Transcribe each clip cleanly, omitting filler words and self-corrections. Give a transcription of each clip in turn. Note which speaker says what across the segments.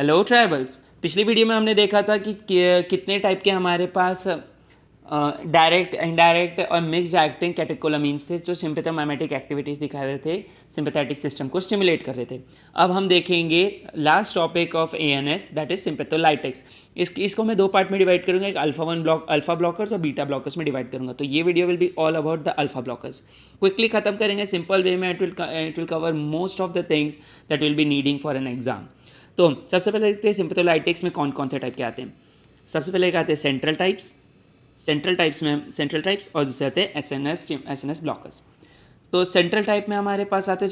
Speaker 1: Hello tribals. पिछली video में हमने देखा था कि कितने टाइप के हमारे पास डायरेक्ट, इनडायरेक्ट और मिक्स्ड एक्टिंग कैटेकोलामीन्स थे जो सिंपैथोमाइमेटिक एक्टिविटीज़ दिखा रहे थे, सिंपैथेटिक सिस्टम को स्टिमुलेट कर रहे थे। अब हम देखेंगे last topic of ANS, that is sympatholytics. इसको मैं दो पार्ट में डिवाइड करूंगा, एक अल्फा ब्लॉकर्स और बीटा ब्लॉकर्स में डिवाइड करूंगा। तो ये video will be all about the alpha blockers. Quickly खत्म करेंगे सिंपल वे में। It will cover most of the things that will be needing for an exam. तो सबसे पहले देखते हैं सिंपैथोलाइटिक्स में कौन कौन से टाइप के आते हैं। सबसे पहले एक आते हैं सेंट्रल टाइप्स और दूसरे आते हैं एसएनएस ब्लॉकर्स। तो सेंट्रल टाइप में हमारे पास आते हैं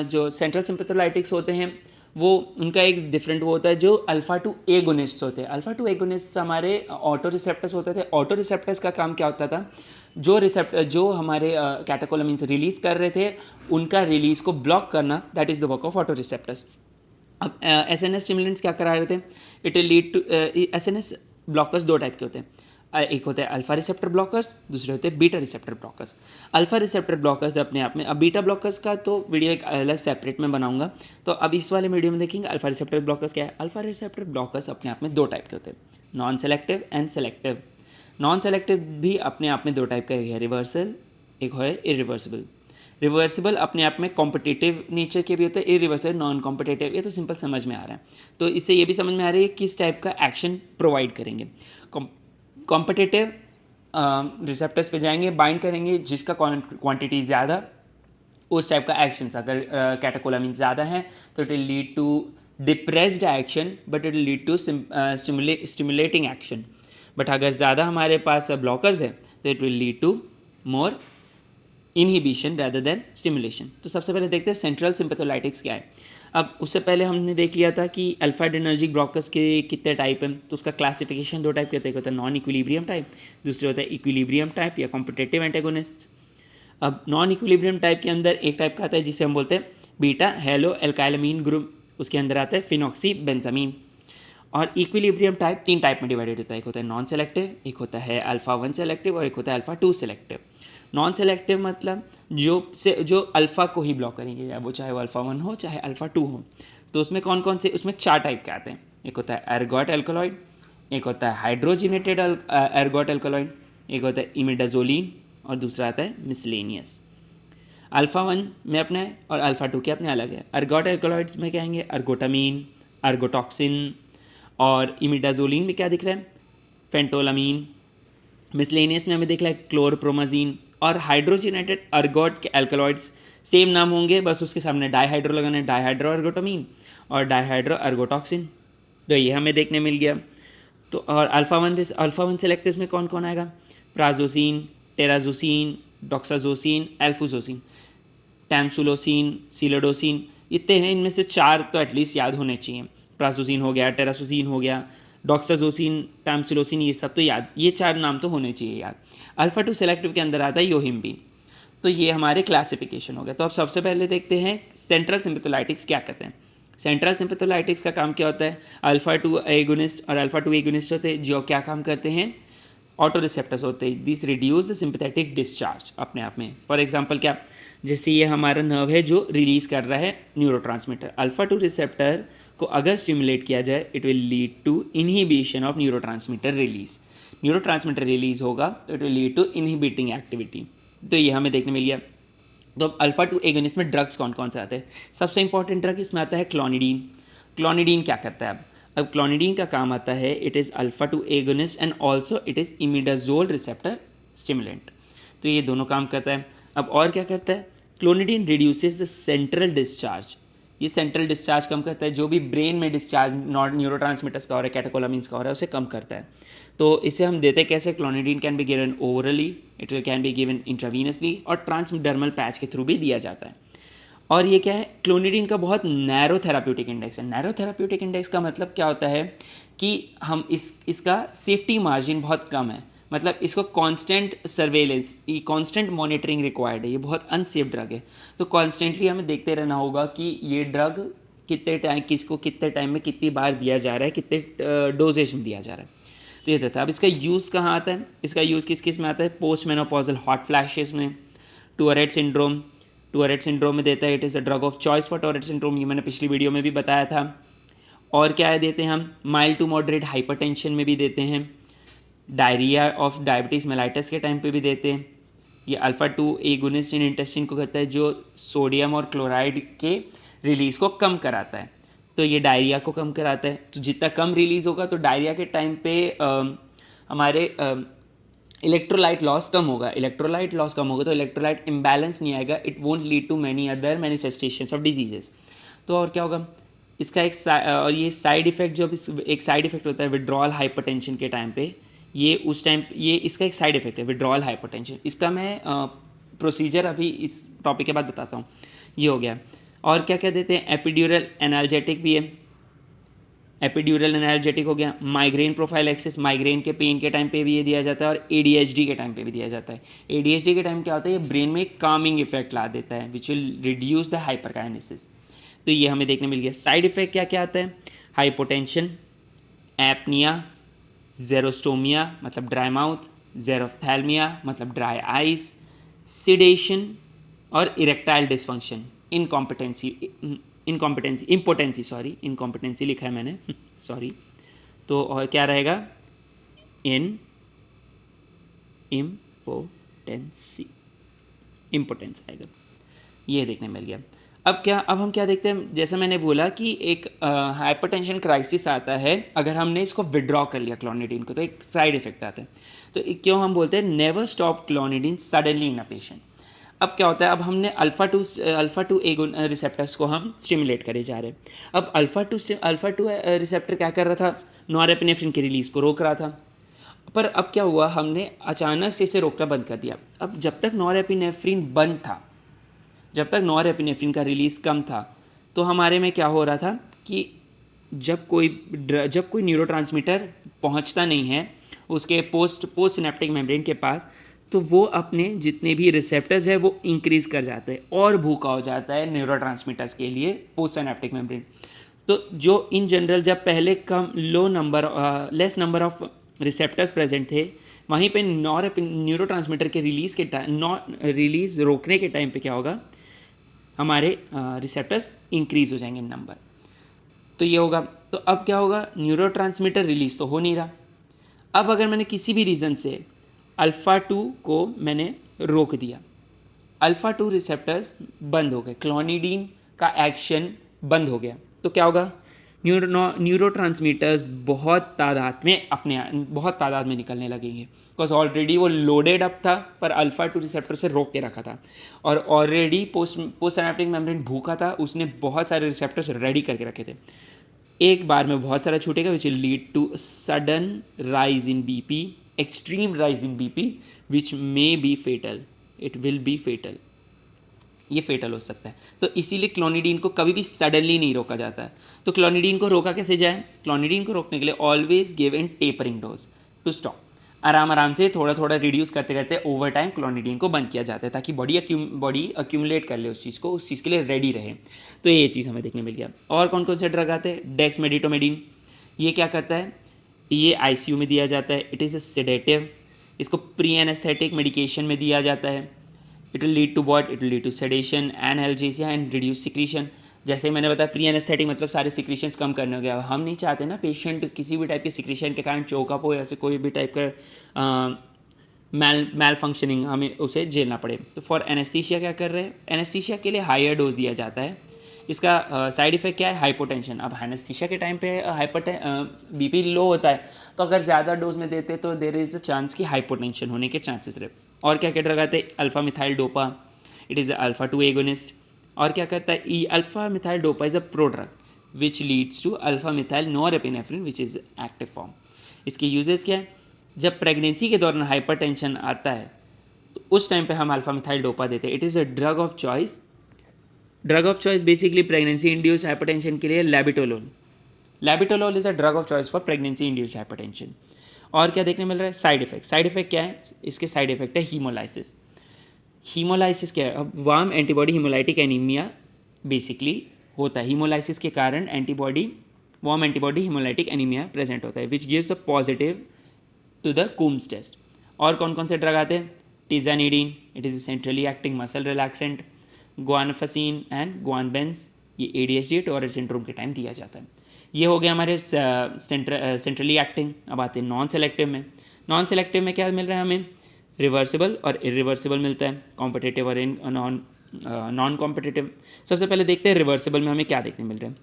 Speaker 1: जो सेंट्रल सिंपैथोलाइटिक्स होते हैं, वो उनका एक डिफरेंट वो होता है जो अल्फा टू एगोनिस्ट्स होते हैं। अल्फा टू एगोनिस्ट्स हमारे ऑटो रिसेप्टर्स होते थे। ऑटो रिसेप्टर्स का काम क्या होता था, जो हमारे कैटेकोलामीन्स रिलीज कर रहे थे उनका रिलीज को ब्लॉक करना, that is the work of auto receptors. अब एसएनएस स्टिमुलेंट्स क्या करा रहे थे, it will lead to SNS blockers दो टाइप के होते हैं। एक होता है अल्फा रिसेप्टर ब्लॉकर्स, दूसरे होते हैं beta receptor blockers. Alpha receptor blockers अपने आप में, अब बीटा ब्लॉकर्स का तो वीडियो एक अलग सेपरेट में बनाऊंगा। तो अब इस वाले वीडियो में देखेंगे अल्फा रिसेप्टर ब्लॉकर्स क्या है। अल्फा रिसेप्टर ब्लॉकर्स अपने आप में दो टाइप के होते हैं, non selective and selective. Non selective भी अपने आप में दो टाइप का है, रिवर्सल, एक है इरिवर्सिबल। रिवर्सिबल अपने आप में कॉम्पिटिटिव नेचर के भी होते हैं, इरिवर्सिबल नॉन कॉम्पिटिटिव। ये तो सिंपल समझ में आ रहा है। तो इससे ये भी समझ में आ रही है किस टाइप का एक्शन प्रोवाइड करेंगे। कॉम्पिटिटिव रिसेप्टर्स पे जाएंगे, बाइंड करेंगे, जिसका क्वांटिटी ज़्यादा उस टाइप का एक्शंस। अगर कैटेकोलामीन ज़्यादा है तो it will lead to depressed action, but it will lead to stimulating action. But अगर ज़्यादा हमारे पास ब्लॉकर्स है तो it will lead to more inhibition rather than stimulation. तो सबसे पहले देखते हैं सेंट्रल सिंपैथोलाइटिक्स क्या है। अब उससे पहले हमने देख लिया था कि अल्फा एडर्जिक ब्लॉकर्स के कितने टाइप हैं। तो उसका क्लासिफिकेशन दो टाइप के होते हैं, एक होता है नॉन इक्विलिब्रियम टाइप, दूसरे होता है इक्विलिब्रियम टाइप या कॉम्पिटिटिव एंटेगोनिस्ट। अब नॉन इक्विलिब्रियम टाइप के अंदर एक टाइप का आता है जिसे हम बोलते हैं बीटा हेलो एल्काइलामीन ग्रुप, उसके अंदर आता है फिनॉक्सी बेंजामीन। और इक्विलिब्रियम टाइप तीन टाइप में डिवाइडेड होता है, एक होता है नॉन सेलेक्टिव, एक होता है अल्फा 1 सेलेक्टिव और एक होता है अल्फा 2 सेलेक्टिव। नॉन सेलेक्टिव मतलब जो अल्फ़ा को ही ब्लॉक करेंगे, या वो चाहे वो अल्फ़ा 1 हो चाहे अल्फ़ा 2 हो। तो उसमें कौन कौन से, उसमें चार टाइप के आते हैं। एक होता है एर्गोट एल्कलॉइड, एक होता है हाइड्रोजिनेटेड एर्गोट एल्कलॉइड, एक होता है इमिडाजोलिन और दूसरा आता है मिसलेनियस। अल्फ़ा 1 में अपने और अल्फ़ा 2 के अपने अलग है। एर्गोट एल्कलॉइड्स में कहेंगे अर्गोटामीन, अर्गोटॉक्सिन, और इमिडाजोलिन में क्या दिख रहा है, फेंटोलामीन। मिसलेनियस में हमें दिख रहा है क्लोरप्रोमाजीन। और हाइड्रोजिनेटेड अर्गोट के एल्कलॉइड्स सेम नाम होंगे, बस उसके सामने डाईहाइड्रो लगाना है, डाईहाइड्रो अर्गोटामीन और डाईहाइड्रो अर्गोटॉक्सिन। तो ये हमें देखने मिल गया। तो और अल्फ़ा 1 सेलेक्टिव्स में कौन कौन आएगा, प्राजोसिन, टेराजोसिन, डॉक्साजोसिन, एल्फुजोसिन, टैमसुलोसिन, सिलोडोसिन। इतने हैं, इनमें से चार तो एटलीस्ट याद होने चाहिए। प्राजोसिन हो गया, टेरासोसिन हो गया, डॉक्साजोसिन, टैमसुलोसिन, ये सब तो याद, ये चार नाम तो होने चाहिए याद। अल्फा 2 सेलेक्टिव के अंदर आता है योहिम्बिन। तो ये हमारे क्लासिफिकेशन हो गया। तो अब सबसे पहले देखते हैं सेंट्रल सिंपैथोलाइटिक्स क्या कहते हैं। सेंट्रल सिंपैथोलाइटिक्स का काम क्या होता है, अल्फा 2 एगोनिस्ट और अल्फा 2 एगोनिस्ट होते हैं जो क्या काम करते हैं, ऑटो रिसेप्टर्स होते हैं। This reduce the sympathetic discharge अपने आप में। फॉर एग्जांपल क्या, जैसे ये हमारा नर्व है जो रिलीज कर रहा है न्यूरोट्रांसमीटर, अल्फा 2 रिसेप्टर को अगर स्टिमुलेट किया जाए it will lead to inhibition of neurotransmitter release. Neurotransmitter release होगा तो it will lead to inhibiting activity. तो ये हमें देखने मिल गया। तो अब अल्फा 2 एगोनिस्ट में ड्रग्स कौन कौन से आते हैं। सबसे इंपॉर्टेंट ड्रग इसमें आता है क्लोनिडीन। क्लोनिडीन क्या करता है, अब क्लोनिडीन का काम आता है, it is alpha 2 agonist and also it is imidazole receptor stimulant. तो ये दोनों काम करता है। अब और क्या करता है, clonidine reduces the central discharge. ये सेंट्रल डिस्चार्ज कम करता है, जो भी ब्रेन में डिस्चार्ज नॉट न्यूरोट्रांसमीटर्स का हो रहा है, कैटेकोलामीन्स का हो रहा है, उसे कम करता है। तो इसे हम देते कैसे, clonidine can be given orally, it can be given intravenously और ट्रांसडर्मल पैच के थ्रू भी दिया जाता है। और ये क्या है, क्लोनिडीन का बहुत नैरो थेराप्यूटिक इंडेक्स है। नैरो थेराप्यूटिक इंडेक्स का मतलब क्या होता है कि हम इसका सेफ्टी मार्जिन बहुत कम है, मतलब इसको कांस्टेंट सर्वेलेंस, ये कांस्टेंट मॉनिटरिंग रिक्वायर्ड है। ये बहुत अनसेफ ड्रग है, तो कॉन्स्टेंटली हमें देखते रहना होगा कि ये ड्रग कितने टाइम, किसको कितने टाइम में कितनी बार दिया जा रहा है, कितने डोजेज में दिया जा रहा है। तो ये देता है। अब इसका यूज़ कहाँ आता है, इसका यूज़ किस किस में आता है, पोस्ट मेनोपॉजल हॉट फ्लैशेस में, टूरेट सिंड्रोम में देता है, it is a drug of choice for Tourette syndrome, ये मैंने पिछली वीडियो में भी बताया था। और क्या है देते हैं हम, माइल्ड टू मॉडरेट हाइपरटेंशन में भी देते हैं, डायरिया ऑफ डायबिटीज़ मेलाइटस के टाइम पे भी देते हैं। ये अल्फ़ा 2 एगोनिस्ट इन इंटेस्टिन को कहता है जो सोडियम और क्लोराइड के रिलीज़ को कम कराता है, तो ये डायरिया को कम कराता है। तो जितना कम रिलीज़ होगा तो डायरिया के टाइम पे हमारे इलेक्ट्रोलाइट लॉस कम होगा, इलेक्ट्रोलाइट लॉस कम होगा तो इलेक्ट्रोलाइट इम्बैलेंस नहीं आएगा, it won't lead to many other manifestations of diseases. तो और क्या होगा इसका और ये साइड इफेक्ट जो एक साइड इफेक्ट होता है विड्रॉल हाइपरटेंशन के टाइम पे, ये उस टाइम ये इसका एक साइड इफेक्ट है विड्रॉल हाइपरटेंशन। इसका मैं प्रोसीजर अभी इस टॉपिक के बाद बताता हूँ। ये हो गया। और क्या क्या देते हैं, एपिड्यूरल एनाल्जेटिक भी है, एपिड्यूरल एनाल्जेटिक हो गया। माइग्रेन प्रोफाइल एक्सेस, माइग्रेन के पेन के टाइम पे भी ये दिया जाता है, और ADHD के टाइम पे भी दिया जाता है। ADHD के टाइम क्या होता है, ये ब्रेन में एक कामिंग इफेक्ट ला देता है विच विल रिड्यूस द हाइपरकाइनेसिस। तो ये हमें देखने मिल गया। साइड इफेक्ट क्या क्या आता है, हाइपोटेंशन, एपनिया, जेरोस्टोमिया मतलब ड्राई माउथ, जेरोफ्थैल्मिया मतलब ड्राई आइज, सिडेशन और इरेक्टाइल डिसफंक्शन, इनकॉम्पिटेंसी लिखा है मैंने सॉरी। तो और क्या रहेगा, इम्पोटेंस आएगा। ये देखने मिल गया। अब हम क्या देखते हैं, जैसे मैंने बोला कि एक हाइपरटेंशन क्राइसिस आता है अगर हमने इसको विड्रॉ कर लिया क्लोनिडीन को, तो एक साइड इफेक्ट आता है। तो क्यों हम बोलते हैं never stop clonidine suddenly in a patient. अब क्या होता है, अब हमने अल्फ़ा टू रिसेप्टर्स को हम स्टिमुलेट करे जा रहे हैं। अब अल्फ़ा टू रिसेप्टर क्या कर रहा था, नॉरएपिनेफ्रिन की रिलीज़ को रोक रहा था। पर अब क्या हुआ, हमने अचानक से इसे रोकना बंद कर दिया। अब जब तक नॉरएपिनेफ्रिन बंद था, जब तक नॉरएपिनेफ्रिन का रिलीज़ कम था, तो हमारे में क्या हो रहा था कि जब कोई न्यूरोट्रांसमीटर पहुंचता नहीं है उसके पोस्ट सिनेप्टिक मेम्ब्रेन के पास, तो वो अपने जितने भी रिसेप्टर्स है वो इंक्रीज़ कर जाते हैं और भूखा हो जाता है न्यूरोट्रांसमीटर्स के लिए पोस्ट सिनेप्टिक मेम्ब्रेन। तो जो इन जनरल जब पहले less number of receptors present थे, वहीं पे न्यूरोट्रांसमीटर के रिलीज़ रोकने के टाइम पे क्या होगा, हमारे रिसेप्टर्स इंक्रीज़ हो जाएंगे इन नंबर। तो ये होगा। तो अब क्या होगा, न्यूरोट्रांसमीटर रिलीज़ तो हो नहीं रहा। अब अगर मैंने किसी भी रीज़न से अल्फ़ा 2 को मैंने रोक दिया, अल्फ़ा 2 रिसेप्टर्स बंद हो गए, क्लोनिडीन का एक्शन बंद हो गया, तो क्या होगा, न्यूरोट्रांसमीटर्स बहुत तादाद में निकलने लगेंगे, बिकॉज ऑलरेडी वो लोडेड अप था पर अल्फ़ा 2 रिसेप्टर से रोक के रखा था, और ऑलरेडी पोस्ट सिनेप्टिक मेम्ब्रेन भूखा था, उसने बहुत सारे रिसेप्टर्स रेडी करके रखे थे। एक बार में बहुत सारा छूटेगा which will lead to sudden rise in BP, extreme rise in BP which may be fatal, it will be fatal, ये फेटल हो सकता है। तो इसीलिए क्लोनिडीन को कभी भी सडनली नहीं रोका जाता है। तो क्लोनिडीन को रोका कैसे जाए, क्लोनिडीन को रोकने के लिए always give in tapering dose to stop, आराम से थोड़ा थोड़ा रिड्यूस करते करते ओवर टाइम क्लोनिडीन को बंद किया जाता है ताकि बॉडी अक्यूमुलेट कर ले उस चीज़ के लिए रेडी रहे। तो ये चीज़ हमें देखने मिल गया। और कौन कौन से ड्रग आते हैं, डेक्समेडिटोमेडिन, ये क्या करता है, ये ICU में दिया जाता है, इट इज़ अ सेडेटिव, इसको प्री एनेस्थेटिक मेडिकेशन में दिया जाता है। It will lead to what, it will lead to sedation, analgesia and reduce secretion. जैसे मैंने बताया प्री एनेस्थेटिक मतलब सारे सिक्रीशंस कम करने हो गया। हम नहीं चाहते ना पेशेंट किसी भी टाइप के सिक्रीशन के कारण चोकअप हो या से कोई भी टाइप का मैल फंक्शनिंग हमें उसे झेलना पड़े। तो फॉर एनेस्थीसिया क्या कर रहे हैं, एनेस्थीसिया के लिए हायर डोज दिया जाता है। इसका साइड इफेक्ट क्या है, हाइपोटेंशन। अब एनेस्थीसिया के टाइम पे BP लो होता है, तो अगर ज़्यादा डोज में देते तो देर इज़ अ चांस कि हाइपोटेंशन होने के चांसेस रहे। और क्या क्या ड्रग आते हैं, alpha methyl dopa, it is alpha 2 agonist. और क्या करता है, alpha methyl dopa is a prodrug which leads to alpha methyl norepinephrine which is active form. इसके यूजेस क्या है, जब प्रेगनेंसी के दौरान हाइपरटेंशन आता है तो उस टाइम पे हम अल्फा मिथाइल डोपा देते हैं। It is a drug of choice. Drug of choice basically pregnancy induce hypertension के लिए labetalol is a drug of choice for pregnancy induce hypertension. और क्या देखने मिल रहा है, साइड इफेक्ट क्या है, इसके साइड इफेक्ट है हीमोलाइसिस। हीमोलाइसिस क्या है, अब warm antibody haemolytic anaemia basically होता है। हीमोलाइसिस के कारण warm antibody haemolytic anaemia present होता है which gives a positive to the Coombs test. और कौन कौन से ड्रग आते हैं, tizanidine, it is centrally acting muscle relaxant, guanfacine and guanabenz, ये ADHD टॉरेट सिंड्रोम के टाइम दिया जाता है। ये हो गया हमारे सेंट्रली एक्टिंग। अब आते हैं नॉन सेलेक्टिव में। नॉन सेलेक्टिव में क्या मिल रहा है हमें, रिवर्सिबल और इरिवर्सिबल मिलता है, कॉम्पिटिटिव और नॉन कॉम्पिटिटिव। सबसे पहले देखते हैं रिवर्सिबल में हमें क्या देखने मिल रहा है।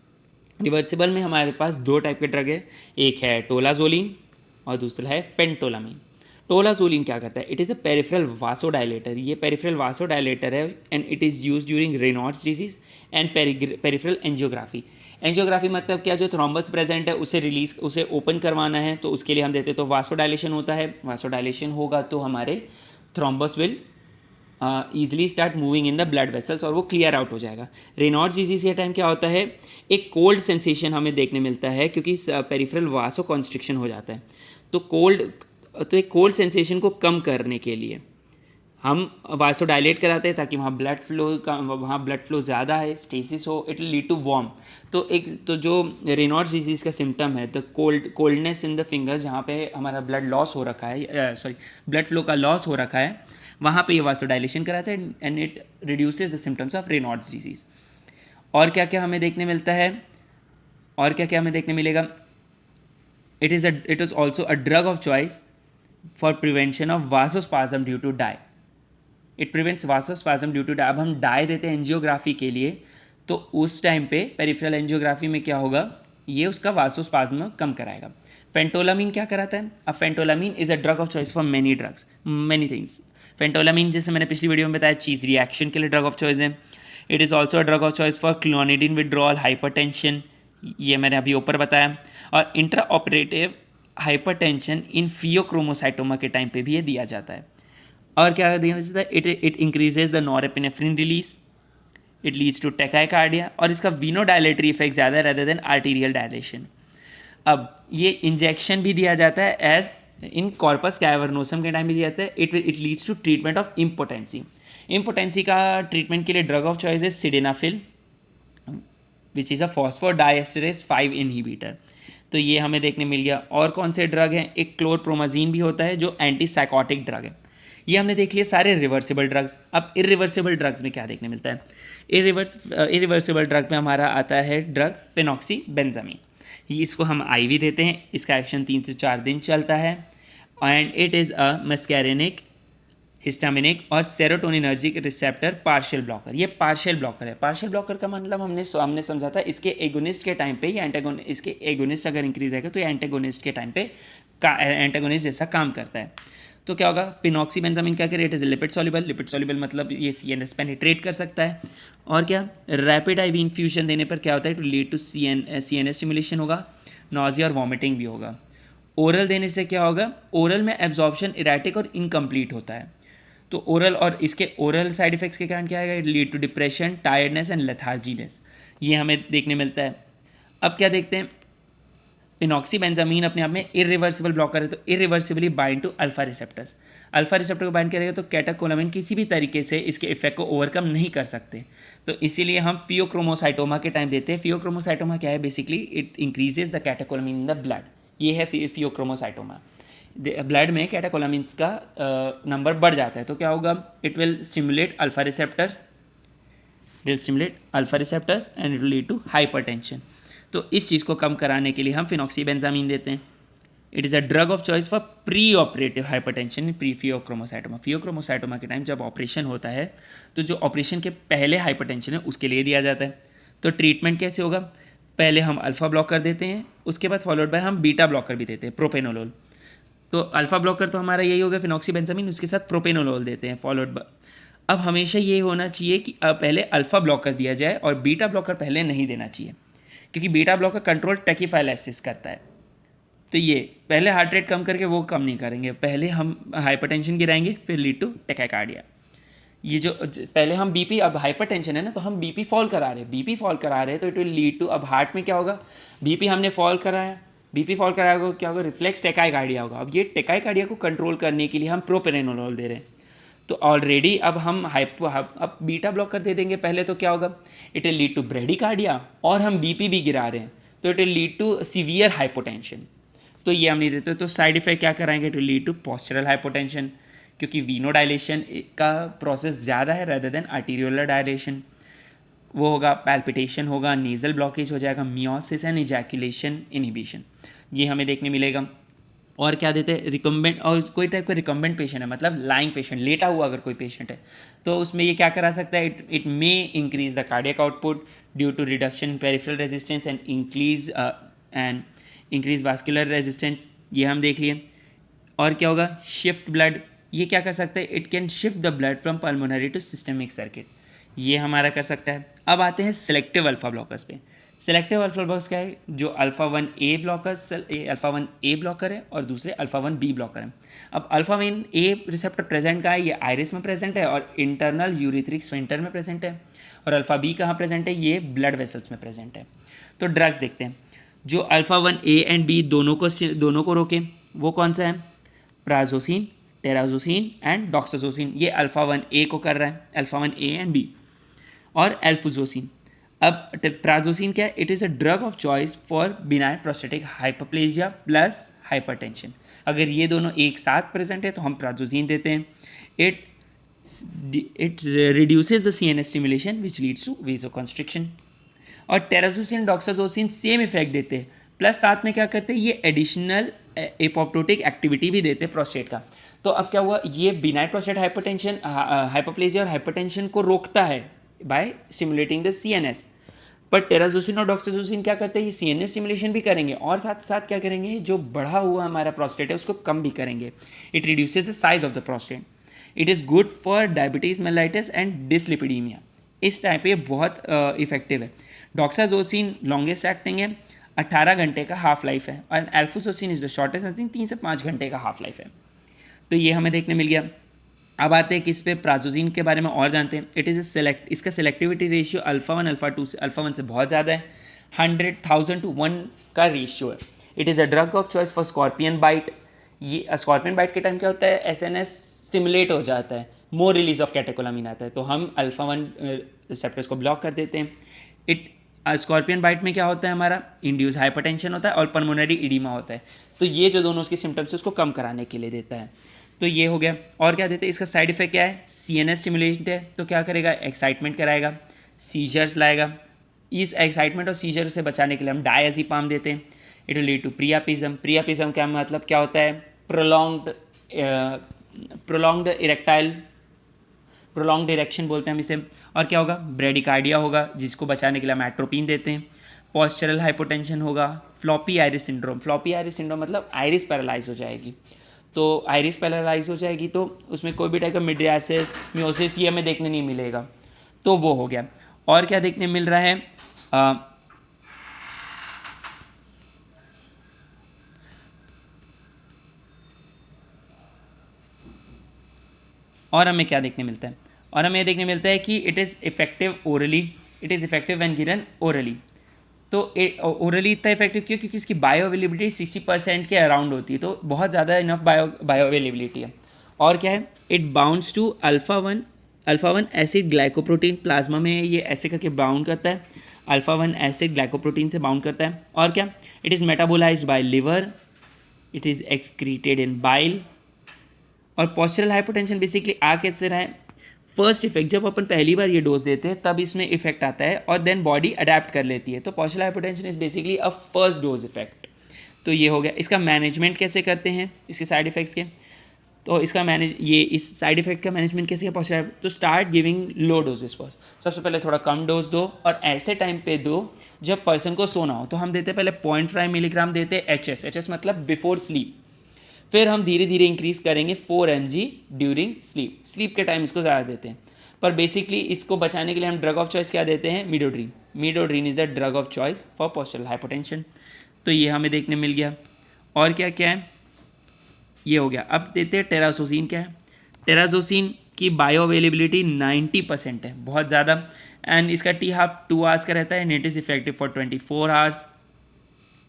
Speaker 1: रिवर्सिबल में हमारे पास दो टाइप के ड्रग है, एक है टोलाजोलिन और दूसरा है फेंटोलामीन। टोलाजोलिन क्या करता है, इट इज़ अ पेरिफेरल वासोडायलेटर। ये पेरिफेरल वासोडायलेटर है and it is use during Reynolds disease and peripheral angiography. Angiography मतलब क्या, जो थ्रोम्बस प्रेजेंट है उसे ओपन करवाना है, तो उसके लिए हम देते हैं, तो वासोडायलेशन होता है। वासोडायलेशन होगा तो हमारे thrombus will easily start moving in the blood vessels और वो क्लियर आउट हो जाएगा। रेनॉल्ड्स डिजीज के टाइम क्या होता है, एक कोल्ड सेंसेशन हमें देखने मिलता है क्योंकि पेरिफेरल वासो कॉन्स्ट्रिक्शन हो जाता है। तो एक कोल्ड सेंसेशन को कम करने के लिए हम वासोडायलेट कराते हैं ताकि वहाँ ब्लड फ्लो ज़्यादा है, स्टेसिस हो, it will lead to warm. तो जो रेनॉल्ड्स डिजीज़ का सिम्टम है, the coldness in the fingers, जहाँ पे हमारा ब्लड लॉस हो रखा है, ब्लड फ्लो का लॉस हो रखा है, वहाँ पे ये वासोडायलेशन कराता है and it reduces the symptoms of Reynolds disease. और क्या क्या हमें देखने मिलता है, और क्या क्या हमें देखने मिलेगा, it is also a drug of choice for prevention of vasospasm due to dye. It prevents vasospasm due to dye. अब हम डाई देते हैं एंजियोग्राफी के लिए, तो उस टाइम पे पेरिफेरल एंजियोग्राफी में क्या होगा, ये उसका वासोस्पाज्म कम कराएगा। फेंटोलामीन क्या कराता है, अब फेंटोलामीन is a drug of choice for many drugs, many things. फेंटोलामीन, जैसे मैंने पिछली वीडियो में बताया, चीज़ रिएक्शन के लिए ड्रग ऑफ चॉइस है। It is also a drug of choice for clonidine withdrawal, hypertension, ये मैंने अभी ऊपर बताया, और इंट्रा ऑपरेटिव हाइपरटेंशन इन फियोक्रोमोसाइटोमा के टाइम पे भी ये दिया जाता है। और क्या दिया जाता है, it increases the norepinephrine release, it leads to tachycardia, और इसका वीनोडायलेटरी इफेक्ट ज़्यादा है रेदर देन आर्टीरियल डायलेशन। अब ये इंजेक्शन भी दिया जाता है एज इन कॉर्पस कैवर्नोसम के टाइम भी दिया जाता है। It leads to treatment of impotency. Impotency का ट्रीटमेंट के लिए ड्रग ऑफ चॉइस है सिडेनाफिल, विच इज़ अ फॉस्फोडाइएस्टरेज 5 इनहिबिटर। तो ये हमें देखने मिल गया। और कौन से ड्रग हैं, एक क्लोरप्रोमाजीन भी होता है जो एंटी साइकोटिक ड्रग है। ये हमने देख लिया सारे रिवर्सिबल ड्रग्स। अब इरिवर्सिबल ड्रग्स में क्या देखने मिलता है, इरिवर्सिबल ड्रग में हमारा आता है ड्रग फेनॉक्सीबेंजामीन। इसको हम आईवी देते हैं, इसका एक्शन 3 से 4 दिन चलता है and it is a muscarinic, histaminic और सेरोटोनिनर्जिक रिसेप्टर पार्शियल ब्लॉकर। ये पार्शियल ब्लॉकर है। पार्शियल ब्लॉकर का मतलब हमने समझा था, इसके एगोनिस्ट के टाइम पे ये इसके एगोनिस्ट अगर इंक्रीज आएगा तो ये एंटेगोनिस्ट के टाइम पे एंटेगोनिस्ट जैसा काम करता है। तो क्या होगा, पिनॉक्सीबेंजामिन क्या करें, इट इज़ लिपिड सॉल्युबल मतलब ये CNS पेनिट्रेट कर सकता है। और क्या, रैपिड IV इन्फ्यूजन देने पर क्या होता है, to lead to CNS stimulation होगा, नॉजिया और वॉमिटिंग भी होगा। ओरल देने से क्या होगा, ओरल में एब्जॉर्प्शन इरेटिक और इनकम्प्लीट होता है। तो ओरल और इसके ओरल साइड इफेक्ट्स के कारण क्या आएगा, it lead to depression, tiredness and letharginess, ये हमें देखने मिलता है। अब क्या देखते हैं, पिनॉक्सीबेंजामीन अपने आप में इरिवर्सिबल ब्लॉकर है, तो irreversibly bind to alpha receptors. Alpha receptor को बाइंड करेगा तो कैटेकोलामिन किसी भी तरीके से इसके इफेक्ट को ओवरकम नहीं कर सकते, तो इसीलिए हम फियोक्रोमोसाइटोमा के टाइम देते हैं। फियोक्रोमोसाइटोमा क्या है, basically it increases the catecholamine in the blood, ये है फियोक्रोमोसाइटोमा। ब्लड में कैटेकोलामिन्स का नंबर बढ़ जाता है, तो क्या होगा, it will stimulate alpha receptors, and it will lead to hypertension. तो इस चीज़ को कम कराने के लिए हम फिनॉक्सीबेंजामीन देते हैं। It is a drug of choice for pre operative hypertension in pre phaeochromocytoma. Phaeochromocytoma के टाइम जब ऑपरेशन होता है तो जो ऑपरेशन के पहले हाइपरटेंशन है उसके लिए दिया जाता है। तो ट्रीटमेंट कैसे होगा, पहले हम अल्फा ब्लॉकर देते हैं, उसके बाद फॉलोड बाय हम बीटा ब्लॉकर भी देते हैं, प्रोपेनोलोल। तो अल्फा ब्लॉकर तो हमारा यही हो गया फिनॉक्सीबेंजामीन, उसके साथ प्रोपेनोलोल देते हैं फॉलोड बाय। अब हमेशा ये होना चाहिए कि पहले अल्फा ब्लॉकर दिया जाए और बीटा ब्लॉकर पहले नहीं देना चाहिए, क्योंकि बीटा ब्लॉकर कंट्रोल टैकीफाइलेसिस करता है। तो ये पहले हार्ट रेट कम करके वो कम नहीं करेंगे, पहले हम हाइपरटेंशन गिराएंगे फिर लीड टू टैकीकार्डिया। ये जो पहले हम बीपी, अब हाइपरटेंशन है ना तो हम बीपी फॉल करा रहे हैं तो इट विल लीड टू, अब हार्ट में क्या होगा, बीपी हमने फॉल कराया, क्या होगा, रिफ्लेक्स टैकीकार्डिया होगा। अब ये टैकीकार्डिया को कंट्रोल करने के लिए हम प्रोपेनोलोल दे रहे हैं, तो ऑलरेडी अब हम अब बीटा ब्लॉकर दे देंगे पहले, तो क्या होगा, it will lead to bradycardia, और हम बीपी भी गिरा रहे हैं तो it will lead to severe hypotension. तो ये हम नहीं देते, तो साइड इफेक्ट क्या कराएंगे, it will lead to postural hypotension, क्योंकि वीनो डायलेशन का प्रोसेस ज़्यादा है रेदर देन आर्टीरियोलर डायलेशन। वो होगा पैल्पिटेशन होगा, नेज़ल ब्लॉकेज हो जाएगा, मियोसिस एंड इजैकुलेशन इनहिबिशन, ये हमें देखने मिलेगा। और क्या देते हैं रिकम्बेंट, और कोई टाइप का रिकम्बेंट पेशेंट है मतलब लाइंग पेशेंट, लेटा हुआ अगर कोई पेशेंट है तो उसमें ये क्या करा सकता है, it may increase the cardiac output due to reduction in peripheral resistance and increase vascular resistance, ये हम देख लिए। और क्या होगा, शिफ्ट ब्लड, ये क्या कर सकता है, it can shift the blood from pulmonary to systemic circuit, ये हमारा कर सकता है। अब आते हैं सेलेक्टिव अल्फा ब्लॉकर्स पे। सेलेक्टिव अल्फा ब्लॉकर्स क्या है, जो अल्फा 1A ब्लॉकर है और दूसरे अल्फा 1B ब्लॉकर है। अब अल्फा 1A रिसेप्टर प्रेजेंट कहाँ है, ये आइरिस में प्रेजेंट है और इंटरनल यूरिथ्रिक स्फिंक्टर में प्रेजेंट है। और अल्फा B कहाँ प्रेजेंट है, ये ब्लड वेसल्स में प्रेजेंट है। तो ड्रग्स देखते हैं जो अल्फा 1A एंड B दोनों को रोके, वो कौन सा है, प्राजोसिन, टेराजोसिन एंड डॉक्साजोसिन, ये अल्फा 1A को कर रहा है, अल्फा 1A एंड B। और एल्फुजोसिन, अब प्राजोसिन क्या है, it is a drug of choice for benign prostatic hyperplasia plus hypertension. अगर ये दोनों एक साथ प्रेजेंट है तो हम प्राजोसिन देते हैं। It reduces the CNS stimulation which leads to vasoconstriction. और टेराजोसिन डॉक्साजोसिन सेम इफेक्ट देते हैं, प्लस साथ में क्या करते हैं, ये एडिशनल एपोप्टोटिक एक्टिविटी भी देते हैं प्रोस्टेट का। तो अब क्या हुआ, ये बिनाइन प्रोस्टेट हाइपरटेंशन, हाइपरप्लेजिया और हाइपरटेंशन को रोकता है बाय स्टिमुलेटिंग द CNS। पर टेराजोसिन और डॉक्साजोसिन क्या करते हैं, ये CNS स्टिमुलेशन भी करेंगे और साथ साथ क्या करेंगे, जो बढ़ा हुआ हमारा प्रोस्टेट है उसको कम भी करेंगे। It reduces the size of the prostate. It is good for diabetes mellitus and dyslipidaemia, इस टाइप पे बहुत इफेक्टिव है। डॉक्साजोसिन लॉन्गेस्ट एक्टिंग है, 18 घंटे का हाफ लाइफ है, और एल्फोसोसिन इज द शॉर्टेस्ट एक्टिंग, 3 से 5 घंटे का हाफ लाइफ है। तो ये हमें देखने मिल गया। अब आते हैं किस पे, प्राजोसिन के बारे में और जानते हैं। इट इज़ इसका सेलेक्टिविटी रेशियो अल्फा 1 अल्फा 2 से अल्फा 1 से बहुत ज़्यादा है, 100,000 to 1 का रेशियो है। It is a drug of choice for scorpion bite. ये स्कॉर्पियन बाइट के टाइम क्या होता है, SNS स्टिमुलेट हो जाता है, मोर रिलीज ऑफ कैटेकोलामिन आता है, तो हम अल्फा 1 रिसेप्टर्स को ब्लॉक कर देते हैं। इट स्कॉर्पियन बाइट में क्या होता है, हमारा इंड्यूस हाइपरटेंशन होता है और पल्मोनरी इडीमा होता है, तो ये जो दोनों उसके सिम्टम्स है उसको कम कराने के लिए देता है। तो ये हो गया। और क्या देते हैं, इसका साइड इफेक्ट क्या है, CNS स्टिमुलेट है तो क्या करेगा, एक्साइटमेंट कराएगा, सीजर्स लाएगा। इस एक्साइटमेंट और सीजर से बचाने के लिए हम डायज़ेपाम देते हैं। It will lead to priapism. Priapism क्या मतलब क्या होता है, प्रोलॉन्ग्ड इरेक्शन बोलते हैं हम इसे। और क्या होगा, ब्रेडिकार्डिया होगा, जिसको बचाने के लिए हम एट्रोपिन देते हैं। पॉस्चरल हाइपोटेंशन होगा, floppy iris syndrome. Floppy iris syndrome मतलब आइरिस पैरालाइज हो जाएगी, तो आइरिस पैरालाइज हो जाएगी तो उसमें कोई भी टाइप का मिड्रियासिस, मियोसिस ये हमें देखने नहीं मिलेगा, तो वो हो गया। और क्या देखने मिल रहा है, और हमें क्या देखने मिलता है, और हमें देखने मिलता है कि it is effective orally, it is effective when given orally. तो ओरली इतना इफेक्टिव क्यों, क्योंकि इसकी बायो अवेलेबिलिटी 60% के अराउंड होती है, तो बहुत ज़्यादा इनफ बायो अवेलेबिलिटी है। और क्या है, it bounds to alpha 1 acid glycoprotein, plasma में ये ऐसे करके बाउंड करता है, अल्फा 1 एसिड ग्लाइकोप्रोटीन से बाउंड करता है। और क्या, it is metabolised by liver, it is excreted in bile. और पॉस्चरल हाइपोटेंशन बेसिकली आ कैसे रहा है, फर्स्ट इफेक्ट जब अपन पहली बार ये डोज देते हैं तब इसमें इफेक्ट आता है और देन बॉडी अडेप्ट कर लेती है, तो postural hypotension is basically a first dose effect. तो ये हो गया। इसका मैनेजमेंट कैसे करते हैं इसके साइड इफेक्ट्स के, तो इसका इस साइड इफेक्ट का मैनेजमेंट कैसे पॉस्चरल, तो स्टार्ट गिविंग लो डोजेस फर्स्ट। सबसे पहले थोड़ा कम डोज दो और ऐसे टाइम पे दो जब पर्सन को सोना हो, तो हम देते पहले 0.5 मिलीग्राम देते HS मतलब बिफोर स्लीप, फिर हम धीरे धीरे इंक्रीज करेंगे 4 mg ड्यूरिंग स्लीप के टाइम इसको ज़्यादा देते हैं। पर बेसिकली इसको बचाने के लिए हम ड्रग ऑफ चॉइस क्या देते हैं, midodrine is the drug of choice for postural hypotension. तो ये हमें देखने मिल गया। और क्या क्या है, ये हो गया। अब देते हैं टेराजोसिन क्या है। टेराजोसिन की बायो अवेलेबिलिटी 90% है, बहुत ज़्यादा, एंड इसका T12 2 आवर्स का रहता है and it is effective for 24 hours,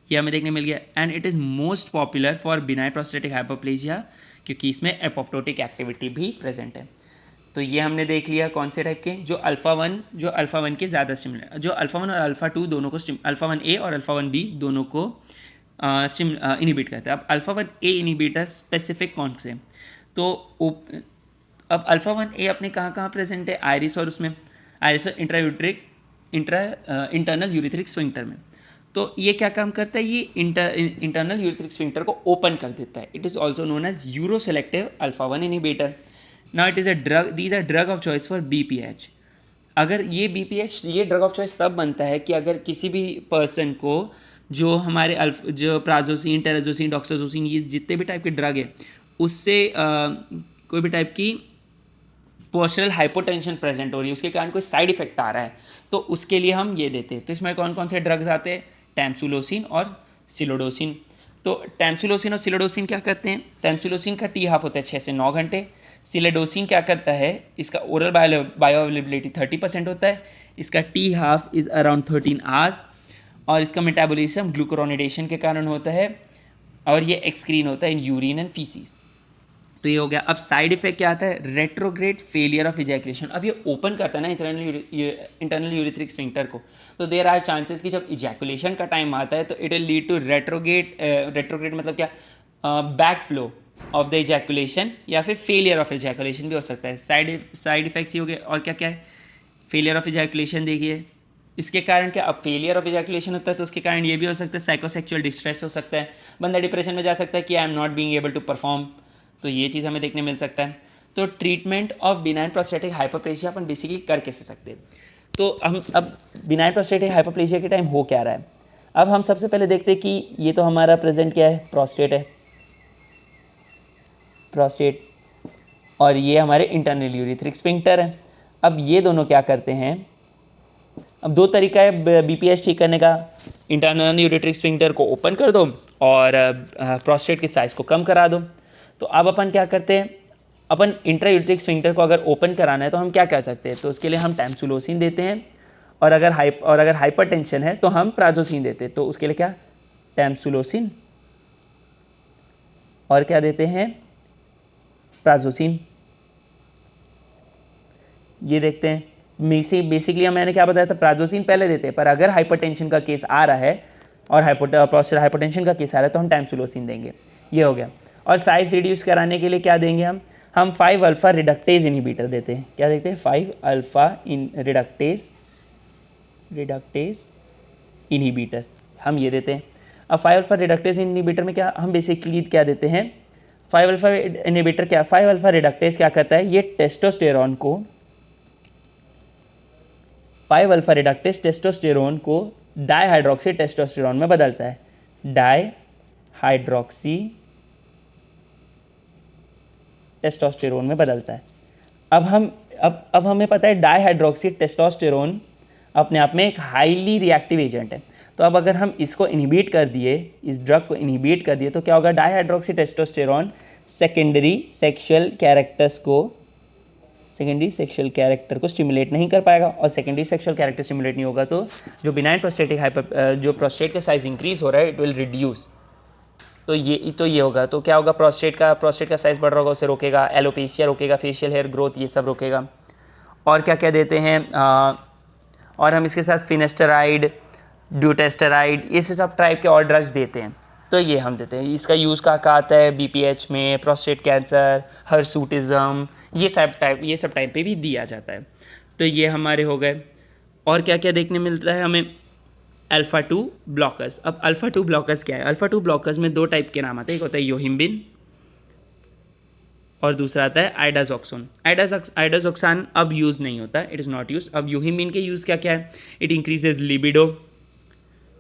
Speaker 1: ये हमें देखने मिल गया। And it is most popular for benign prostatic hyperplasia, क्योंकि इसमें एपोप्टोटिक एक्टिविटी भी प्रेजेंट है। तो ये हमने देख लिया कौन से टाइप के, जो अल्फा 1 के ज़्यादा स्टिमुलेट, जो अल्फा 1 और अल्फा 2 दोनों को अल्फा 1A और अल्फा 1B दोनों को इनिबिट करते हैं। अब अल्फा 1A इनिबिटर स्पेसिफिक कौन से, तो अब अल्फा 1A अपने कहाँ कहाँ प्रेजेंट है, आइरिस और उसमें आइरिस और इंट्रायूट्रिक इंटरनल यूरिथ्रिक स्फिंक्टर में। तो ये क्या काम करता है, ये इंटरनल यूरिथ्रिक स्फिंक्टर को ओपन कर देता है। It is also known as uro selective alpha 1 inhibitor. Now it is a drug, these are drug of choice for BPH। अगर ये BPH, ये ड्रग ऑफ चॉइस तब बनता है कि अगर किसी भी पर्सन को जो हमारे जो प्राजोसिन, टेराजोसिन, डॉक्साजोसिन, ये जितने भी टाइप के ड्रग है उससे कोई भी टाइप की पोस्चरल हाइपोटेंशन प्रेजेंट हो रही है, उसके कारण कोई साइड इफेक्ट आ रहा है, तो उसके लिए हम ये देते हैं। तो इसमें कौन कौन से ड्रग्स आते हैं, टैमसुलोसिन और सिलोडोसिन। तो टैमसुलोसिन और सिलोडोसिन क्या करते हैं, टैमसुलोसिन का T हाफ होता है 6 से 9 घंटे। सिलोडोसिन क्या करता है, इसका ओरल बायो अवेलेबिलिटी 30% होता है, इसका T half is around 13 hours, और इसका मेटाबॉलिज्म ग्लूकोरोनिडेशन के कारण होता है, और ये एक्सक्रीन होता है इन यूरिन एंड फीसिस। तो ये हो गया। अब साइड इफेक्ट क्या आता है, रेट्रोग्रेड फेलियर ऑफ इजैकुलेशन। अब ये ओपन करता है ना इंटरनल यूरिथ्रिक स्फिंक्टर को, तो देयर आर चांसेस कि जब इजैकुलेशन का टाइम आता है तो it will lead to retrograde मतलब क्या, back flow of the ejaculation, या फिर फेलियर ऑफ इजैकुलेशन भी हो सकता है। साइड इफेक्ट्स ही हो गए। और क्या क्या है, फेलियर ऑफ इजैकुलेशन देखिए, इसके कारण क्या, अब फेलियर ऑफ इजैकुलेशन होता है तो उसके कारण ये भी हो सकता है साइकोसेक्सुअल डिस्ट्रेस हो सकता है, बंदा डिप्रेशन में जा सकता है कि I am not being able to perform, तो ये चीज़ हमें देखने मिल सकता है। तो treatment of benign prostatic hyperplasia अपन बेसिकली कर कैसे सकते हैं, तो हम अब बिनाइन प्रोस्टेटिक हाइपरप्लेजिया के टाइम हो क्या रहा है। अब हम सबसे पहले देखते हैं कि ये तो हमारा प्रेजेंट क्या है, प्रोस्टेट है, प्रोस्टेट, और ये हमारे इंटरनल यूरिथ्रिक स्फिंक्टर है। अब ये दोनों क्या करते हैं, अब दो तरीका है BPH ठीक करने का, इंटरनल यूरिथ्रिक स्फिंक्टर को ओपन कर दो और प्रोस्टेट के साइज को कम करा दो। तो अब अपन क्या करते हैं, अपन इंट्रायूरिथ्रिक स्फिंक्टर को अगर ओपन कराना है तो हम क्या कर सकते हैं, तो उसके लिए हम टैमसुलोसिन देते हैं, और अगर हाइपरटेंशन है तो हम प्राजोसिन देते हैं। तो उसके लिए क्या, टैमसुलोसिन, और क्या देते हैं, प्राजोसिन। ये देखते हैं बेसिकली मैंने क्या बताया था, प्राजोसिन पहले देते हैं, पर अगर हाइपरटेंशन का केस आ रहा है और प्रोस्टेट हाइपरटेंशन का केस आ रहा है तो हम टैमसुलोसिन देंगे। ये हो गया। और साइज रिड्यूस कराने के लिए क्या देंगे, हम 5 अल्फा रिडक्टेज इनहिबिटर देते हैं। क्या देते हैं, 5 अल्फा रिडक्टेज इनहिबिटर हम ये देते हैं। अब 5 अल्फा रिडक्टेज इनहिबिटर में क्या, हम बेसिकली क्या देते हैं, 5 अल्फा इनहिबिटर क्या, 5 अल्फा रिडक्टेज क्या करता है, ये टेस्टोस्टेरोन को, 5 अल्फा रिडक्टेज टेस्टोस्टेरोन को डाईहाइड्रोक्सी टेस्टोस्टेरोन में बदलता है, डाईहाइड्रोक्सी टेस्टोस्टेरोन में बदलता है। अब हमें पता है डाईहाइड्रोक्सी टेस्टोस्टेरोन अपने आप में एक हाईली रिएक्टिव एजेंट है। तो अब अगर हम इसको इनहिबिट कर दिए, इस ड्रग को इनहिबिट कर दिए, तो क्या होगा, dihydroxy testosterone secondary sexual character को स्टिमुलेट नहीं कर पाएगा, और सेकेंडरी सेक्सुअल कैरेक्टर स्टिमुलेट नहीं होगा तो जो बिनाइन प्रोस्टेटिक जो प्रोस्टेट का साइज इंक्रीज हो रहा है, इट विल रिड्यूस। तो ये होगा। तो क्या होगा, प्रोस्टेट का साइज बढ़ रहा होगा, उसे रोकेगा, एलोपेशिया रोकेगा, फेशियल हेयर ग्रोथ ये सब रोकेगा। और क्या क्या देते हैं, और हम इसके साथ फिनेस्टेराइड, ड्यूटेस्टेराइड, ये सब टाइप के और ड्रग्स देते हैं। तो ये हम देते हैं। इसका यूज़ कहाँ आता है, BPH में, प्रोस्टेट कैंसर, हर्सूटिज्म, ये सब टाइप पे भी दिया जाता है। तो ये हमारे हो गए। और क्या क्या देखने मिलता है हमें, अल्फा 2 ब्लॉकर्स। अब अल्फा 2 ब्लॉकर्स क्या है, अल्फा 2 ब्लॉकर्स में 2 टाइप के नाम आते हैं, एक होता है योहिम्बिन और दूसरा आता है आइडाजोक्सोन। आइडाजोक्सान अब यूज़ नहीं होता, इट इज़ नॉट यूज। अब योहिम्बिन के यूज़ क्या क्या है, it increases libido,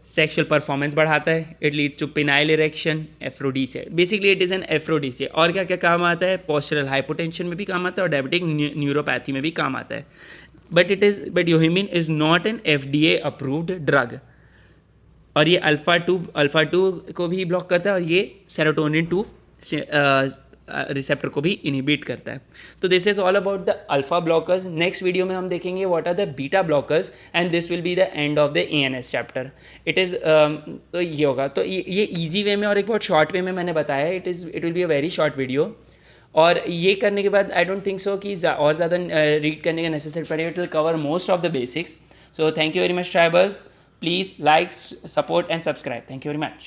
Speaker 1: sexual performance बढ़ाता है, it leads to penile erection, aphrodisia, basically it is an aphrodisia. और क्या क्या काम आता है, पोस्चरल हाइपोटेंशन में भी काम आता है और डायबिटिक न्यूरोपैथी में भी काम आता है। But yohimbine is not an FDA approved drug. और ये अल्फा 2 को भी ब्लॉक करता है, और ये सेरोटोनिन 2 रिसेप्टर को भी इनहिबिट करता है। तो this is all about the alpha blockers. Next video में हम देखेंगे what are the beta blockers, and this will be the end of the ANS chapter. It is तो ये होगा। तो ये ईजी वे में और एक बहुत शॉर्ट वे में मैंने बताया, it will be a very short video. और ये करने के बाद आई डोंट थिंक सो कि और ज़्यादा रीड करने का नेसेसरी पड़ेगा, it will cover most of the basics. So thank you very much, tribals. Please like, support and subscribe. Thank you very much.